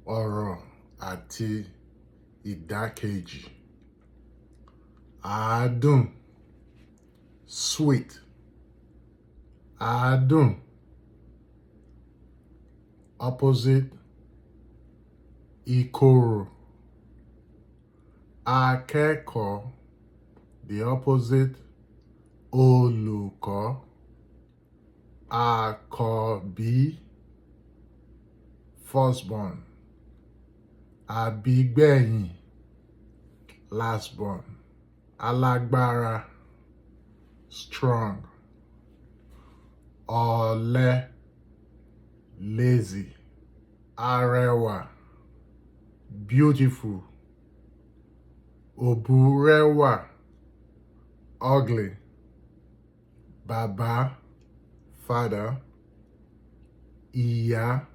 ọ̀rọ̀ àti ìdákẹ́jì. Àádùn, sweet. Àádùn, opposite, ìkorò. Akẹ́kọ̀ọ́, the opposite, olùkọ́. Àkọ́bí, firstborn. Àbígbẹ̀yìn, lastborn. Alágbára, strong. Ọ̀lẹ, lazy. Arẹwà, beautiful. Òbúrẹ́wà, ugly. Bàbá, father. Ìyá,